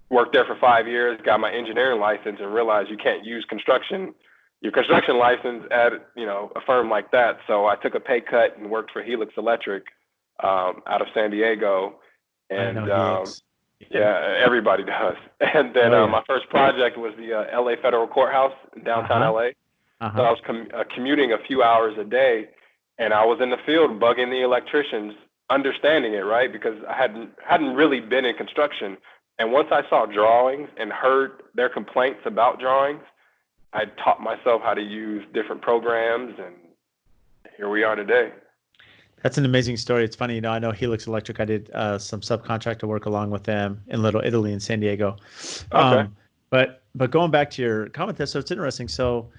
worked there for 5 years, got my engineering license, and realized you can't use your construction license at a firm like that. So I took a pay cut and worked for Helix Electric out of San Diego. And yeah, everybody does. And then my first project was the LA Federal Courthouse in downtown LA. So I was commuting a few hours a day, and I was in the field bugging the electricians, understanding it, right? Because I hadn't really been in construction. And once I saw drawings and heard their complaints about drawings, I taught myself how to use different programs, and here we are today. That's an amazing story. It's funny, I know Helix Electric. I did some subcontractor work along with them in Little Italy in San Diego. Okay. But going back to your comment there, so it's interesting. So,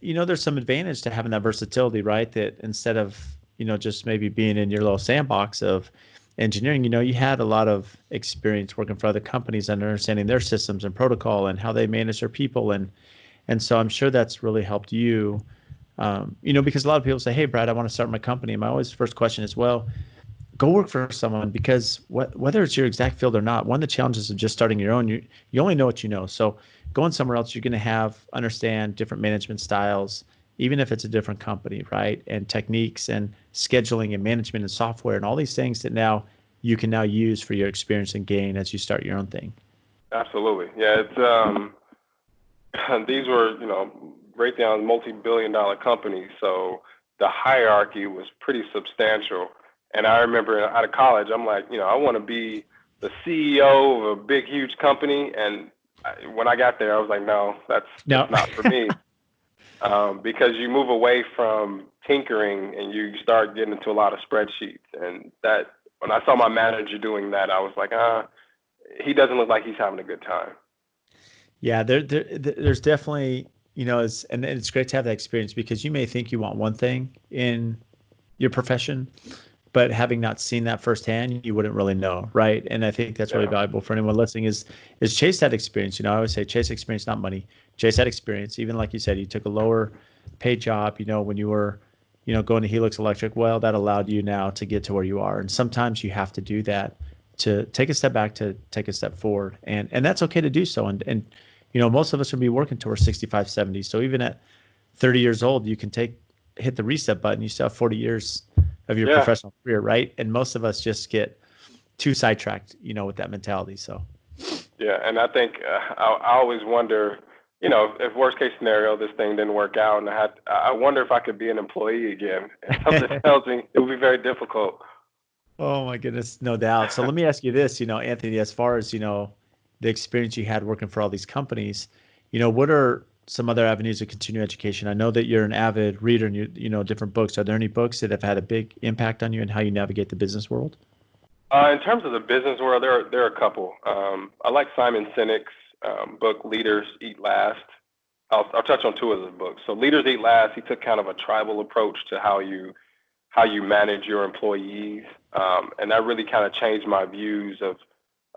there's some advantage to having that versatility, right? That instead of, just maybe being in your little sandbox of engineering, you had a lot of experience working for other companies and understanding their systems and protocol and how they manage their people. And so I'm sure that's really helped you, because a lot of people say, hey, Brad, I want to start my company. And my always first question is, well, go work for someone, because whether it's your exact field or not, one of the challenges of just starting your own, you only know what you know. So going somewhere else, you're going to understand different management styles, even if it's a different company, right? And techniques and scheduling and management and software and all these things that now you can now use for your experience and gain as you start your own thing. Absolutely. Yeah, it's these were, Raytheon's multi-billion-dollar companies, so the hierarchy was pretty substantial. And I remember out of college, I'm like, I want to be the CEO of a big, huge company. And when I got there, I was like, no, that's not for me. Because you move away from tinkering and you start getting into a lot of spreadsheets. And that, when I saw my manager doing that, I was like, he doesn't look like he's having a good time. Yeah, there's definitely, and it's great to have that experience, because you may think you want one thing in your profession, but having not seen that firsthand, you wouldn't really know, right? And I think that's really Yeah. valuable for anyone listening is chase that experience. I always say chase experience, not money. Chase that experience. Even like you said, you took a lower paid job, when you were, going to Helix Electric. Well, that allowed you now to get to where you are. And sometimes you have to do that to take a step back, to take a step forward. And that's okay to do so. And most of us will be working towards 65, 70. So even at 30 years old, you can hit the reset button. You still have 40 years of your Yeah. professional career, right? And most of us just get too sidetracked, with that mentality. So Yeah, and I think I always wonder, if worst case scenario this thing didn't work out, and I wonder if I could be an employee again. And something tells me it would be very difficult. Oh my goodness, no doubt. So let me ask you this, Anthony, as far as, the experience you had working for all these companies, what are some other avenues of continuing education? I know that you're an avid reader and different books. Are there any books that have had a big impact on you and how you navigate the business world? In terms of the business world, there are a couple. I like Simon Sinek's book, Leaders Eat Last. I'll touch on two of his books. So Leaders Eat Last, he took kind of a tribal approach to how you manage your employees, and that really kind of changed my views of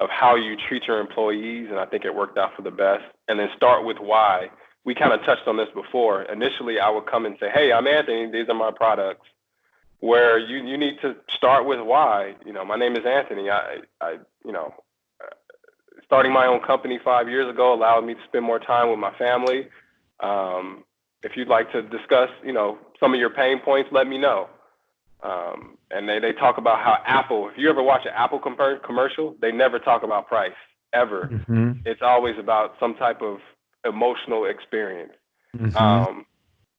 how you treat your employees, and I think it worked out for the best. And then start with why. We kind of touched on this before. Initially, I would come and say, "Hey, I'm Anthony. These are my products." Where you need to start with why. My name is Anthony. Starting my own company 5 years ago allowed me to spend more time with my family. If you'd like to discuss, some of your pain points, let me know. And they talk about how Apple, if you ever watch an Apple commercial, they never talk about price, ever. Mm-hmm. It's always about some type of emotional experience. Mm-hmm.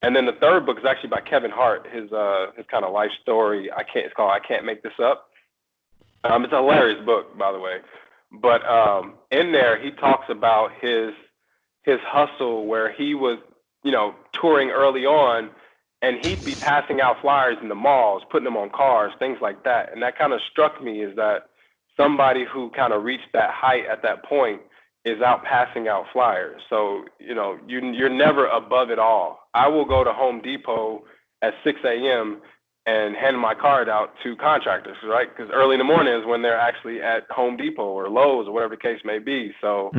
And then the third book is actually by Kevin Hart, his kind of life story. It's called I Can't Make This Up. It's a hilarious book, by the way. But in there, he talks about his hustle where he was, touring early on, and he'd be passing out flyers in the malls, putting them on cars, things like that. And that kind of struck me, is that somebody who kind of reached that height at that point is out passing out flyers. So, you're never above it all. I will go to Home Depot at 6 a.m. and hand my card out to contractors, right? Because early in the morning is when they're actually at Home Depot or Lowe's or whatever the case may be. So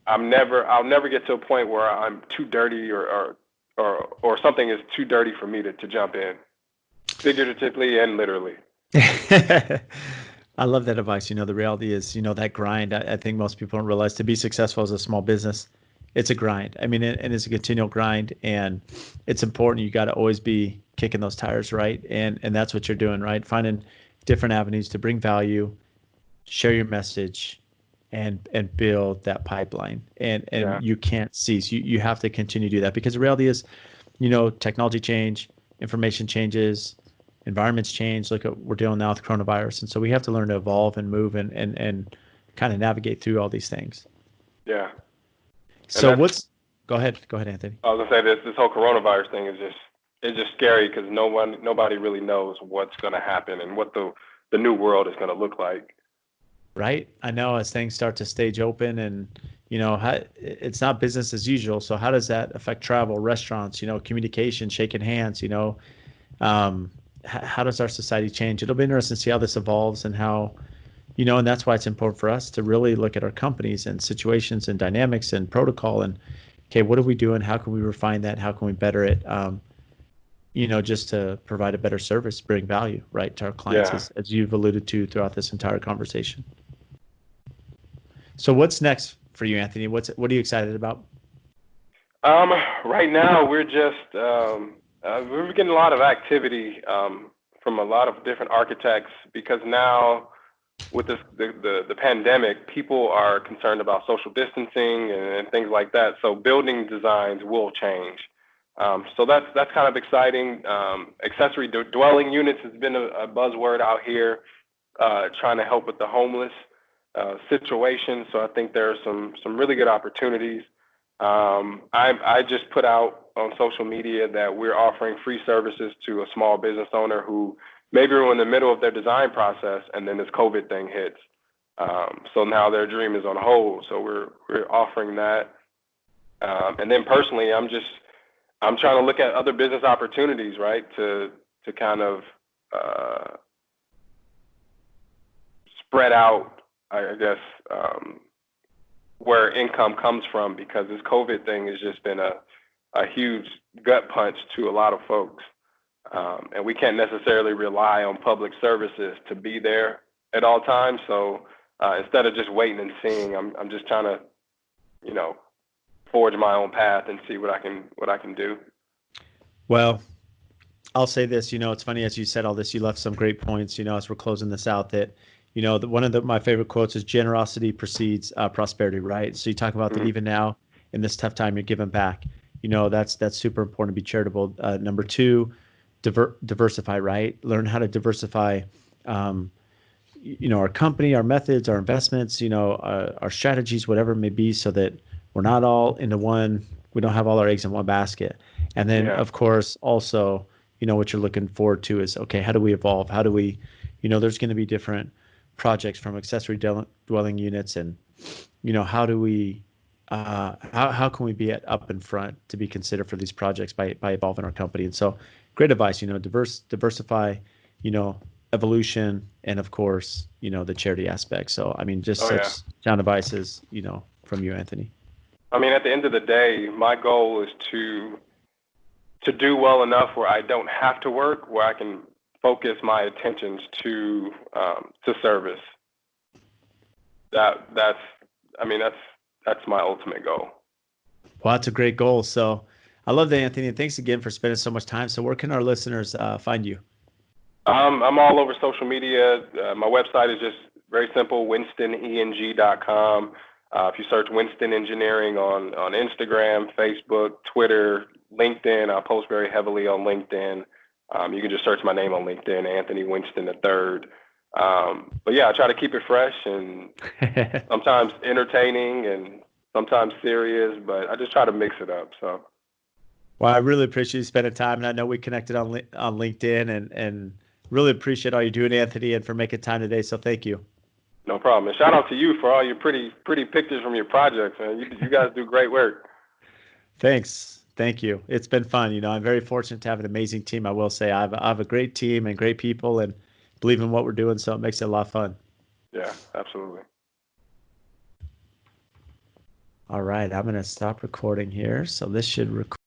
I'll never get to a point where I'm too dirty or something is too dirty for me to jump in, figuratively and literally. I love that advice. The reality is, that grind. I think most people don't realize to be successful as a small business, it's a grind. I mean, and it's a continual grind, and it's important. You got to always be kicking those tires, right? And that's what you're doing, right? Finding different avenues to bring value, share your message, and build that pipeline. And Yeah. you can't cease. You have to continue to do that, because the reality is, technology change, information changes, environments change. Look at we're dealing now with coronavirus, and so we have to learn to evolve and move and kind of navigate through all these things. Yeah. So go ahead, Anthony. I was gonna say this whole coronavirus thing is just scary, because nobody really knows what's gonna happen and what the new world is gonna look like. Right. I know, as things start to stage open, and it's not business as usual. So how does that affect travel, restaurants, communication, shaking hands, how does our society change? It'll be interesting to see how this evolves, and how, and that's why it's important for us to really look at our companies and situations and dynamics and protocol, and, okay, what are we doing? How can we refine that? How can we better it? Just to provide a better service, bring value, right, to our clients, Yeah. as you've alluded to throughout this entire conversation. So what's next for you, Anthony? What are you excited about? Right now we're just we're getting a lot of activity from a lot of different architects, because now with the pandemic, people are concerned about social distancing and things like that. So building designs will change. So that's kind of exciting. Accessory dwelling units has been a buzzword out here, trying to help with the homeless situation. So I think there are some really good opportunities. I just put out on social media that we're offering free services to a small business owner who maybe are in the middle of their design process, and then this COVID thing hits. So now their dream is on hold. So we're offering that. And then personally, I'm trying to look at other business opportunities, right? To kind of spread out, I guess, where income comes from, because this COVID thing has just been a huge gut punch to a lot of folks. And we can't necessarily rely on public services to be there at all times. So instead of just waiting and seeing, I'm just trying to, forge my own path and see what I can do. Well, I'll say this, it's funny, as you said all this, you left some great points, as we're closing this out, that, one of my favorite quotes is generosity precedes prosperity, right? So you talk about that even now in this tough time, you're giving back. That's super important to be charitable. Number two, diversify, right? Learn how to diversify, our company, our methods, our investments, our strategies, whatever it may be, so that we're not all into one. We don't have all our eggs in one basket. And then, of course, also, what you're looking forward to is, okay, how do we evolve? How do we, there's going to be different projects from accessory dwelling units, and, how do we, how can we be up in front to be considered for these projects by evolving our company? And so, great advice. Diversify, evolution, and of course, the charity aspect. So, I mean, just such sound advices, from you, Anthony. I mean, at the end of the day, my goal is to do well enough where I don't have to work, where I can focus my attentions to service. That's my ultimate goal. Well, that's a great goal. So I love that, Anthony. And thanks again for spending so much time. So where can our listeners find you? I'm all over social media. My website is just very simple, winstoneng.com. If you search Winston Engineering on Instagram, Facebook, Twitter, LinkedIn, I post very heavily on LinkedIn. You can just search my name on LinkedIn, Anthony Winston III. But yeah, I try to keep it fresh and sometimes entertaining and sometimes serious, but I just try to mix it up. So. Well, I really appreciate you spending time, and I know we connected on LinkedIn, and really appreciate all you're doing, Anthony, and for making time today. So thank you. No problem. And shout out to you for all your pretty pictures from your projects, man. You guys do great work. Thanks. Thank you. It's been fun. I'm very fortunate to have an amazing team. I will say I have a great team and great people, and believe in what we're doing. So it makes it a lot of fun. Yeah, absolutely. All right. I'm going to stop recording here. So this should record.